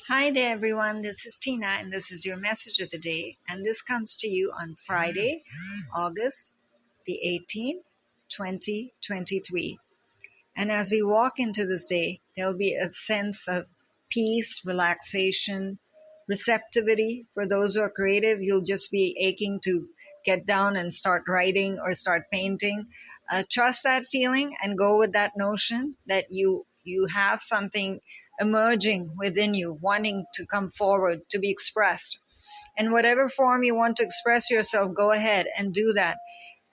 Hi there, everyone. This is Tina, and this is your message of the day. And this comes to you on Friday, August the 18th, 2023. And as we walk into this day, there'll be a sense of peace, relaxation, receptivity. For those who are creative, you'll just be aching to get down and start writing or start painting. Trust that feeling and go with that notion that you have something emerging within you, wanting to come forward, to be expressed. In whatever form you want to express yourself, go ahead and do that.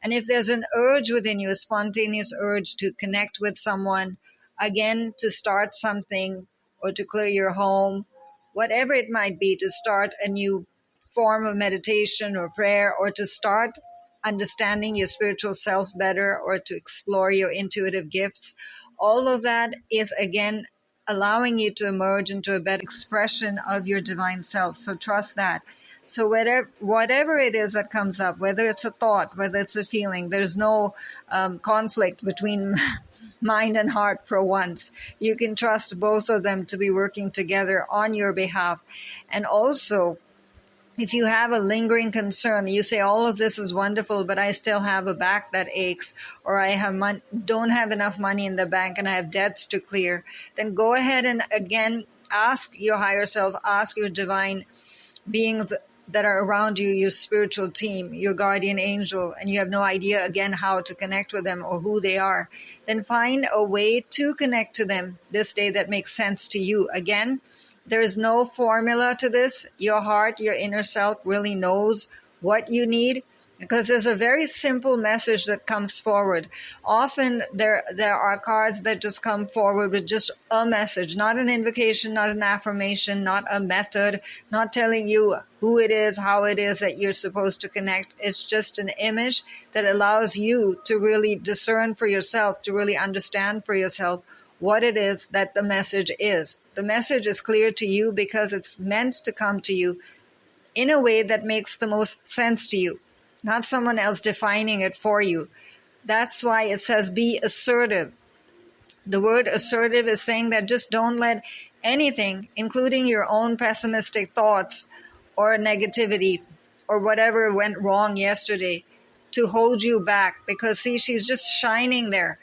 And if there's an urge within you, a spontaneous urge to connect with someone, again, to start something or to clear your home, whatever it might be, to start a new form of meditation or prayer, or to start understanding your spiritual self better, or to explore your intuitive gifts, all of that is, again, allowing you to emerge into a better expression of your divine self. So trust that. So whatever it is that comes up, whether it's a thought, whether it's a feeling, there's no conflict between mind and heart for once. You can trust both of them to be working together on your behalf. And also, if you have a lingering concern, you say, all of this is wonderful, but I still have a back that aches, or I don't have enough money in the bank and I have debts to clear, then go ahead and again ask your higher self, ask your divine beings that are around you, your spiritual team, your guardian angel, and you have no idea again how to connect with them or who they are, then find a way to connect to them this day that makes sense to you. Again, there is no formula to this. Your heart, your inner self really knows what you need, because there's a very simple message that comes forward. Often there are cards that just come forward with just a message, not an invocation, not an affirmation, not a method, not telling you who it is, how it is that you're supposed to connect. It's just an image that allows you to really discern for yourself, to really understand for yourself what it is that the message is. The message is clear to you because it's meant to come to you in a way that makes the most sense to you, not someone else defining it for you. That's why it says be assertive. The word assertive is saying that just don't let anything, including your own pessimistic thoughts or negativity or whatever went wrong yesterday, to hold you back. Because see, she's just shining there.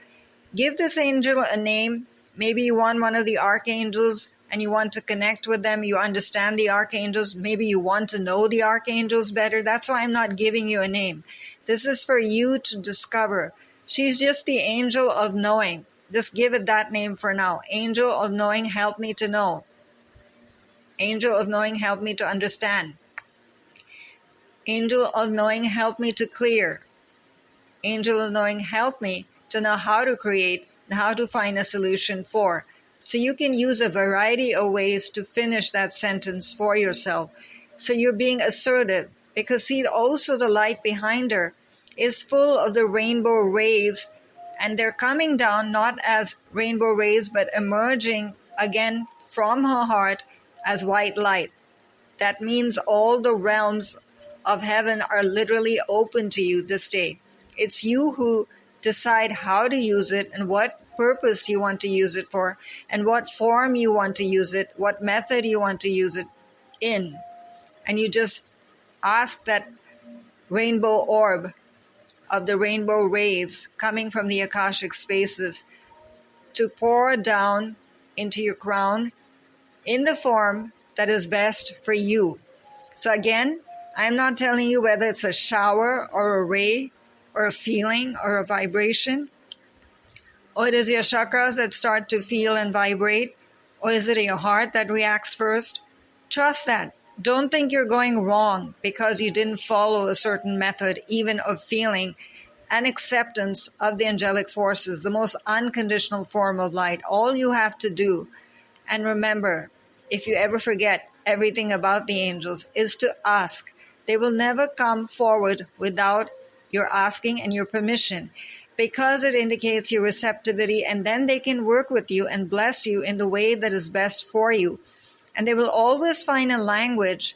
Give this angel a name. Maybe you want one of the archangels and you want to connect with them. You understand the archangels. Maybe you want to know the archangels better. That's why I'm not giving you a name. This is for you to discover. She's just the angel of knowing. Just give it that name for now. Angel of knowing, help me to know. Angel of knowing, help me to understand. Angel of knowing, help me to clear. Angel of knowing, help me to know how to create and how to find a solution for. So you can use a variety of ways to finish that sentence for yourself. So you're being assertive, because see, also the light behind her is full of the rainbow rays, and they're coming down not as rainbow rays, but emerging again from her heart as white light. That means all the realms of heaven are literally open to you this day. It's you who decide how to use it and what purpose you want to use it for, and what form you want to use it, what method you want to use it in. And you just ask that rainbow orb of the rainbow rays coming from the Akashic spaces to pour down into your crown in the form that is best for you. So again, I'm not telling you whether it's a shower or a ray or a feeling or a vibration, or it is your chakras that start to feel and vibrate, or is it your heart that reacts first? Trust that. Don't think you're going wrong because you didn't follow a certain method, even of feeling and acceptance of the angelic forces, the most unconditional form of light. All you have to do, and remember, if you ever forget everything about the angels, is to ask. They will never come forward without your asking and your permission, because it indicates your receptivity, and then they can work with you and bless you in the way that is best for you. And they will always find a language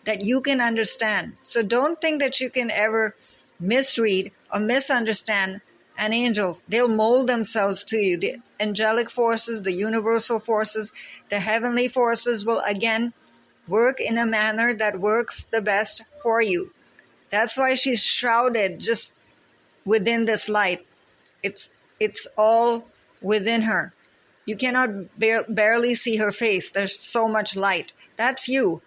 that you can understand. So don't think that you can ever misread or misunderstand an angel. They'll mold themselves to you. The angelic forces, the universal forces, the heavenly forces will again work in a manner that works the best for you. That's why she's shrouded just within this light. It's all within her. You cannot barely see her face. There's so much light. That's you.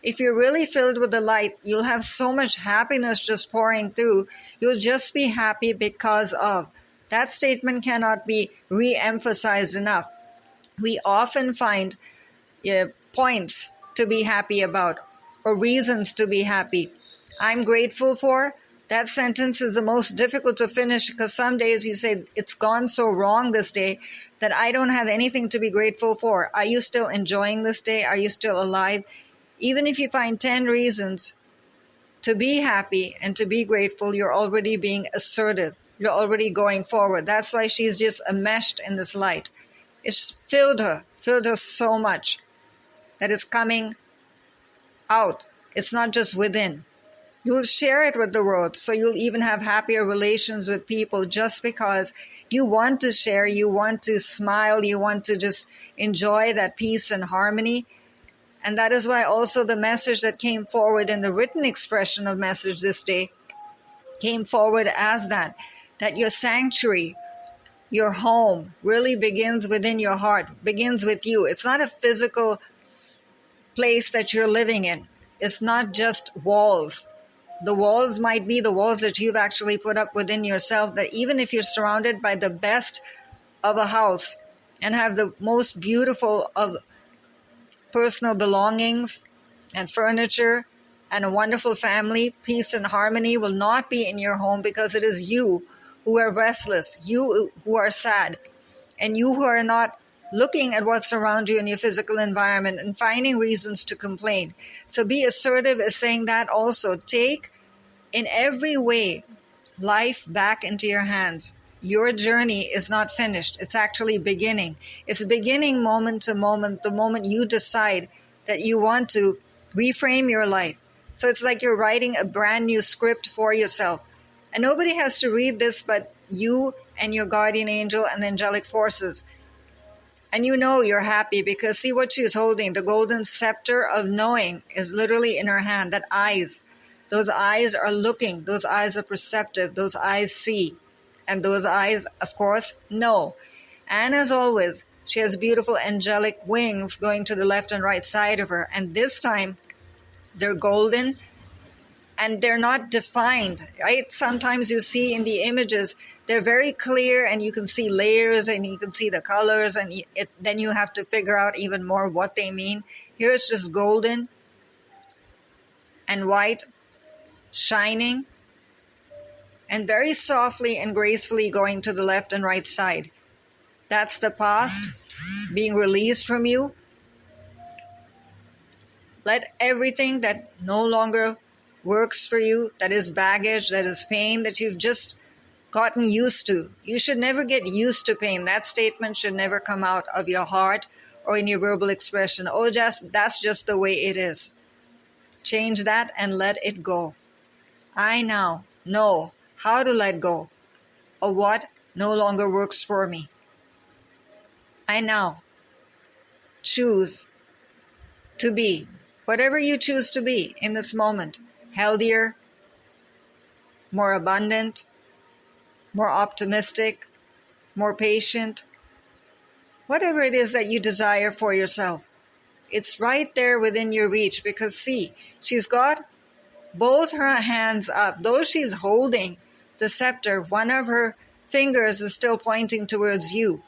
If you're really filled with the light, you'll have so much happiness just pouring through. You'll just be happy because of. That statement cannot be re-emphasized enough. We often find points to be happy about or reasons to be happy. I'm grateful for. That sentence is the most difficult to finish because some days you say, it's gone so wrong this day that I don't have anything to be grateful for. Are you still enjoying this day? Are you still alive? Even if you find 10 reasons to be happy and to be grateful, you're already being assertive. You're already going forward. That's why she's just enmeshed in this light. It's filled her so much that it's coming out. It's not just within. You'll share it with the world, so you'll even have happier relations with people just because you want to share, you want to smile, you want to just enjoy that peace and harmony. And that is why also the message that came forward in the written expression of message this day came forward as that your sanctuary, your home really begins within your heart, begins with you. It's not a physical place that you're living in. It's not just walls. The walls might be the walls that you've actually put up within yourself, that even if you're surrounded by the best of a house and have the most beautiful of personal belongings and furniture and a wonderful family, peace and harmony will not be in your home because it is you who are restless, you who are sad, and you who are not looking at what's around you in your physical environment and finding reasons to complain. So be assertive is saying that also. Take in every way life back into your hands. Your journey is not finished. It's actually beginning. It's beginning moment to moment, the moment you decide that you want to reframe your life. So it's like you're writing a brand new script for yourself. And nobody has to read this but you and your guardian angel and the angelic forces. And you know you're happy because see what she's holding. The golden scepter of knowing is literally in her hand. That eyes. Those eyes are looking. Those eyes are perceptive. Those eyes see. And those eyes, of course, know. And as always, she has beautiful angelic wings going to the left and right side of her. And this time, they're golden and they're not defined, right? Sometimes you see in the images, they're very clear and you can see layers and you can see the colors and then you have to figure out even more what they mean. Here it's just golden and white, shining, and very softly and gracefully going to the left and right side. That's the past being released from you. Let everything that no longer works for you, that is baggage, that is pain, that you've just gotten used to. You should never get used to pain. That statement should never come out of your heart or in your verbal expression. Oh, that's just the way it is. Change that and let it go. I now know how to let go of what no longer works for me. I now choose to be whatever you choose to be in this moment. Healthier, more abundant, more optimistic, more patient. Whatever it is that you desire for yourself. It's right there within your reach because see, she's got both her hands up. Though she's holding the scepter, one of her fingers is still pointing towards you.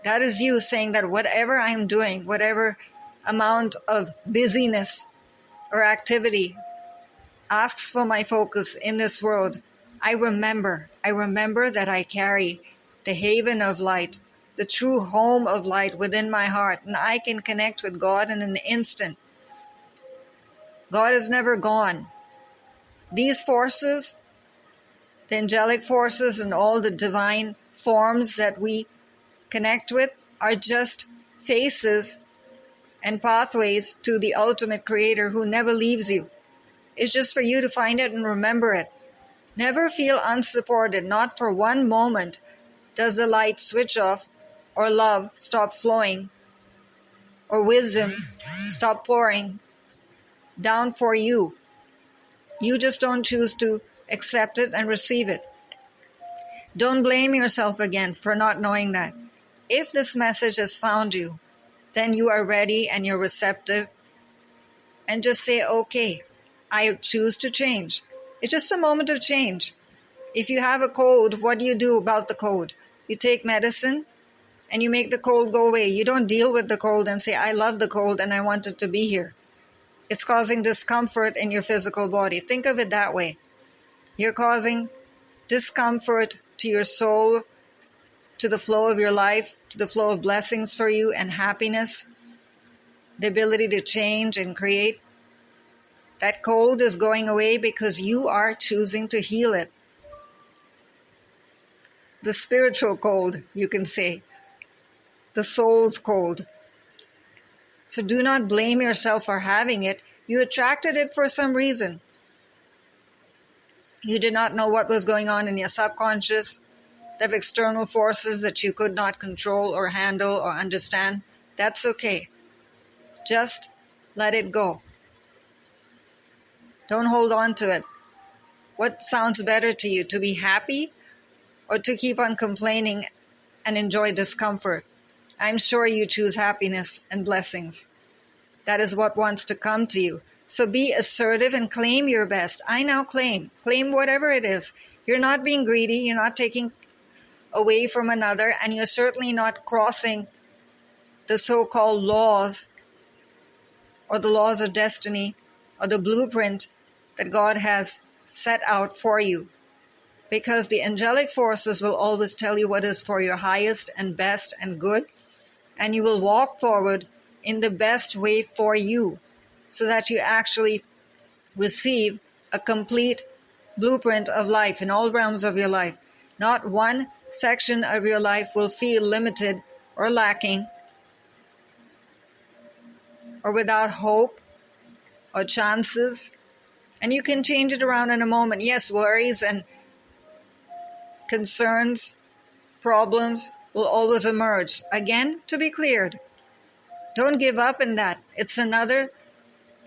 That is you saying that whatever I'm doing, whatever amount of busyness or activity asks for my focus in this world, I remember that I carry the haven of light, the true home of light within my heart, and I can connect with God in an instant. God is never gone. These forces, the angelic forces and all the divine forms that we connect with are just faces and pathways to the ultimate creator who never leaves you. It's just for you to find it and remember it. Never feel unsupported. Not for one moment does the light switch off, or love stop flowing, or wisdom stop pouring down for you. You just don't choose to accept it and receive it. Don't blame yourself again for not knowing that. If this message has found you, then you are ready and you're receptive. And just say, okay, I choose to change. It's just a moment of change. If you have a cold, what do you do about the cold? You take medicine and you make the cold go away. You don't deal with the cold and say, I love the cold and I want it to be here. It's causing discomfort in your physical body. Think of it that way. You're causing discomfort to your soul, to the flow of your life, to the flow of blessings for you and happiness, the ability to change and create. That cold is going away because you are choosing to heal it. The spiritual cold, you can say. The soul's cold. So do not blame yourself for having it. You attracted it for some reason. You did not know what was going on in your subconscious. There were external forces that you could not control or handle or understand. That's okay. Just let it go. Don't hold on to it. What sounds better to you, to be happy or to keep on complaining and enjoy discomfort? I'm sure you choose happiness and blessings. That is what wants to come to you. So be assertive and claim your best. I now claim. Claim whatever it is. You're not being greedy. You're not taking away from another. And you're certainly not crossing the so-called laws or the laws of destiny or the blueprint that God has set out for you. Because the angelic forces will always tell you what is for your highest and best and good. And you will walk forward in the best way for you so that you actually receive a complete blueprint of life in all realms of your life. Not one section of your life will feel limited or lacking or without hope or chances. And you can change it around in a moment. Yes, worries and concerns, problems will always emerge. Again, to be cleared. Don't give up in that. It's another,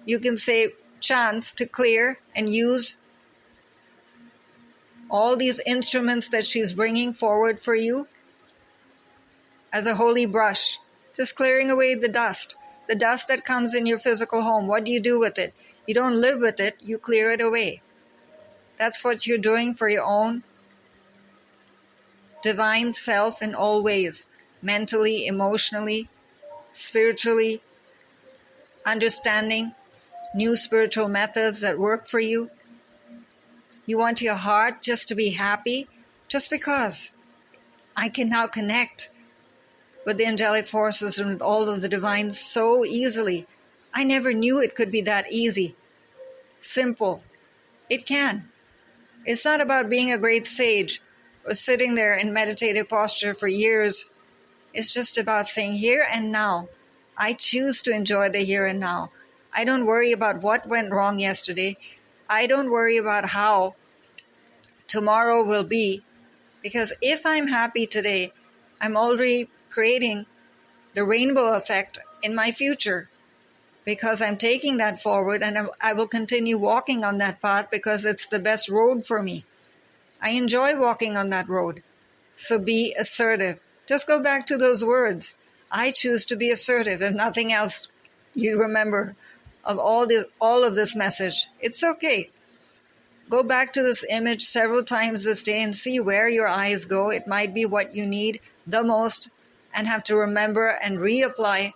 you can say, chance to clear and use all these instruments that she's bringing forward for you as a holy brush. Just clearing away the dust that comes in your physical home. What do you do with it? You don't live with it, you clear it away. That's what you're doing for your own divine self in all ways, mentally, emotionally, spiritually, understanding new spiritual methods that work for you. You want your heart just to be happy, just because I can now connect with the angelic forces and with all of the divines so easily. I never knew it could be that easy. Simple. It can. It's not about being a great sage or sitting there in meditative posture for years. It's just about saying here and now. I choose to enjoy the here and now. I don't worry about what went wrong yesterday. I don't worry about how tomorrow will be. Because if I'm happy today, I'm already creating the rainbow effect in my future. Because I'm taking that forward and I will continue walking on that path because it's the best road for me. I enjoy walking on that road. So be assertive. Just go back to those words. I choose to be assertive and nothing else you remember of all of this message. It's okay. Go back to this image several times this day and see where your eyes go. It might be what you need the most and have to remember and reapply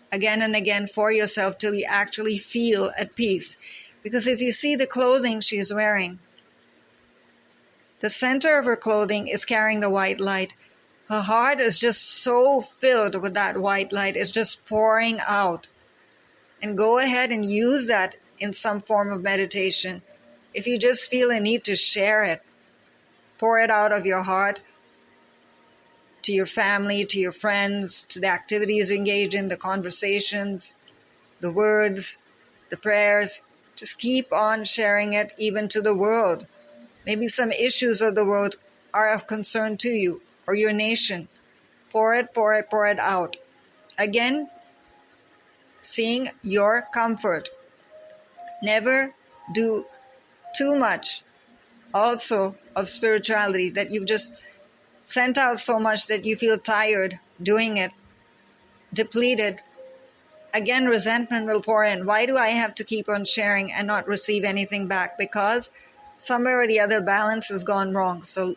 again and again for yourself till you actually feel at peace. Because if you see the clothing she's wearing, the center of her clothing is carrying the white light. Her heart is just so filled with that white light. It's just pouring out. And go ahead and use that in some form of meditation. If you just feel a need to share it, pour it out of your heart to your family, to your friends, to the activities you engage in, the conversations, the words, the prayers. Just keep on sharing it even to the world. Maybe some issues of the world are of concern to you or your nation. Pour it, pour it, pour it out. Again, seeing your comfort. Never do too much also of spirituality that you've just sent out so much that you feel tired doing it, depleted. Again, resentment will pour in. Why do I have to keep on sharing and not receive anything back? Because somewhere or the other balance has gone wrong. So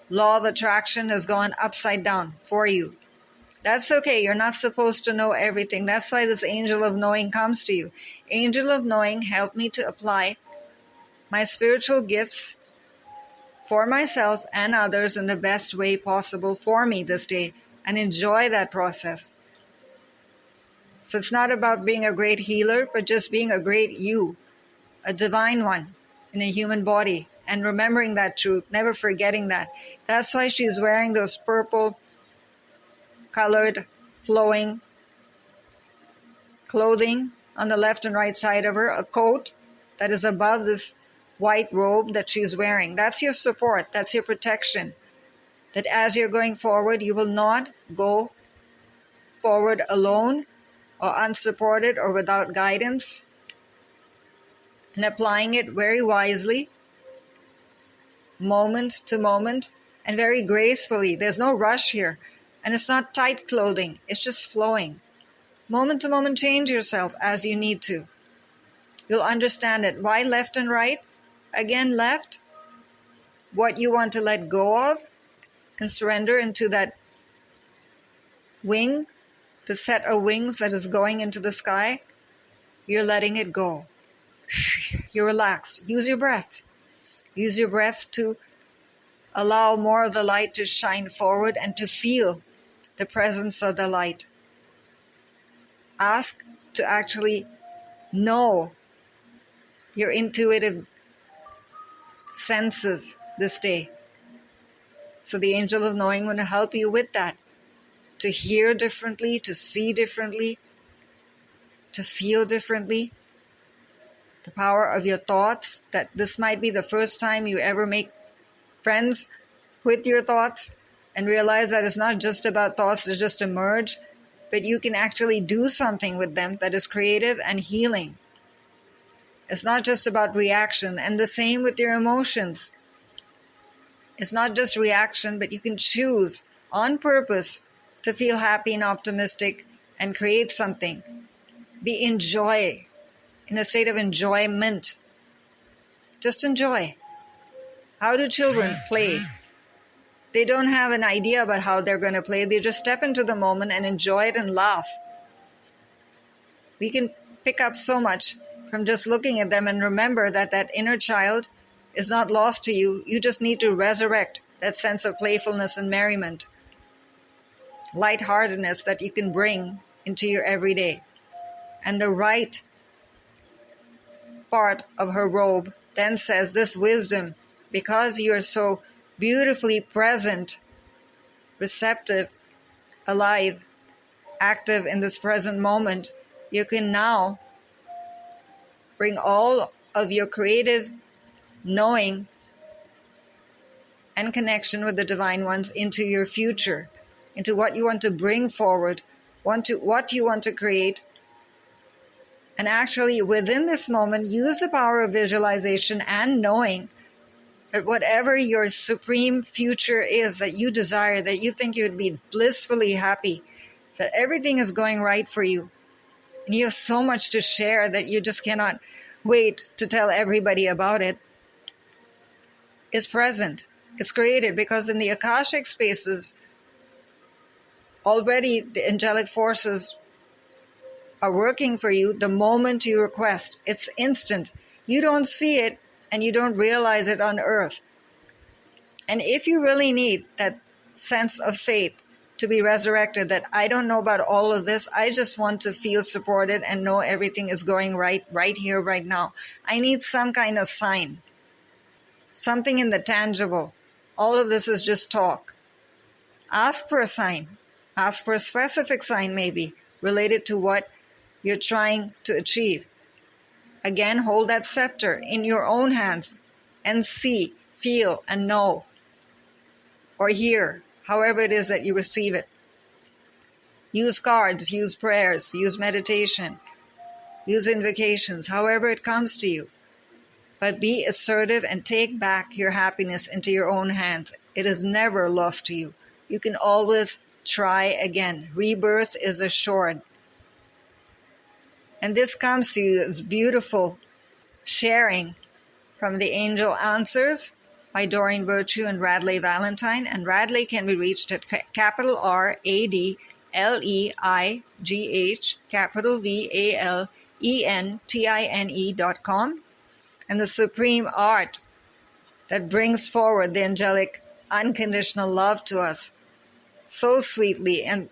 law of attraction has gone upside down for you. That's okay. You're not supposed to know everything. That's why this angel of knowing comes to you. Angel of knowing, help me to apply my spiritual gifts for myself and others in the best way possible for me this day, and enjoy that process. So it's not about being a great healer, but just being a great you, a divine one in a human body, and remembering that truth, never forgetting that. That's why she's wearing those purple colored flowing clothing on the left and right side of her, a coat that is above this white robe that she's wearing. That's your support. That's your protection. That as you're going forward, you will not go forward alone or unsupported or without guidance, and applying it very wisely, moment to moment, and very gracefully. There's no rush here. And it's not tight clothing. It's just flowing. Moment to moment, change yourself as you need to. You'll understand it. Why left and right? Again, left. What you want to let go of and surrender into that wing, the set of wings that is going into the sky. You're letting it go. You're relaxed. Use your breath. Use your breath to allow more of the light to shine forward and to feel the presence of the light. Ask to actually know your intuitive senses this day. So the angel of knowing will help you with that. To hear differently, to see differently, to feel differently. The power of your thoughts, that this might be the first time you ever make friends with your thoughts and realize that it's not just about thoughts that just emerge, but you can actually do something with them that is creative and healing. It's not just about reaction, and the same with your emotions. It's not just reaction, but you can choose on purpose to feel happy and optimistic and create something. Be in joy, in a state of enjoyment. Just enjoy. How do children play? They don't have an idea about how they're going to play. They just step into the moment and enjoy it and laugh. We can pick up so much from just looking at them and remember that that inner child is not lost to you. You just need to resurrect that sense of playfulness and merriment, lightheartedness that you can bring into your everyday. And the right part of her robe then says this wisdom, because you are so beautifully present, receptive, alive, active in this present moment, you can now bring all of your creative knowing and connection with the divine ones into your future, into what you want to bring forward, what you want to create. And actually, within this moment, use the power of visualization and knowing that whatever your supreme future is that you desire, that you think you would be blissfully happy, that everything is going right for you. And you have so much to share that you just cannot wait to tell everybody about it. It's present. It's created because in the Akashic spaces, already the angelic forces are working for you the moment you request. It's instant. You don't see it and you don't realize it on earth. And if you really need that sense of faith to be resurrected, that I don't know about all of this, I just want to feel supported and know everything is going right here, right now. I need some kind of sign, something in the tangible. All of this is just talk. Ask for a sign. Ask for a specific sign maybe related to what you're trying to achieve. Again, hold that scepter in your own hands and see, feel, and know, or hear, however it is that you receive it. Use cards, use prayers, use meditation, use invocations, however it comes to you. But be assertive and take back your happiness into your own hands. It is never lost to you. You can always try again. Rebirth is assured. And this comes to you as beautiful sharing from the Angel Answers by Doreen Virtue and RADLEIGH Valentine. And RADLEIGH can be reached at capital RADLEIGH, capital VALENTINE.com. And the supreme art that brings forward the angelic unconditional love to us so sweetly and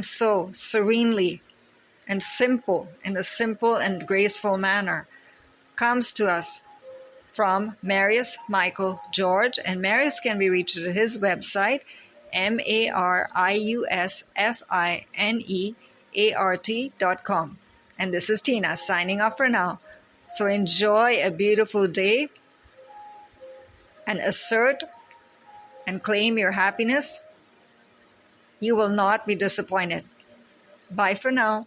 so serenely and simple, in a simple and graceful manner, comes to us from Marius Michael George. And Marius can be reached at his website, MariusFineart.com. And this is Tina signing off for now. So enjoy a beautiful day and assert and claim your happiness. You will not be disappointed. Bye for now.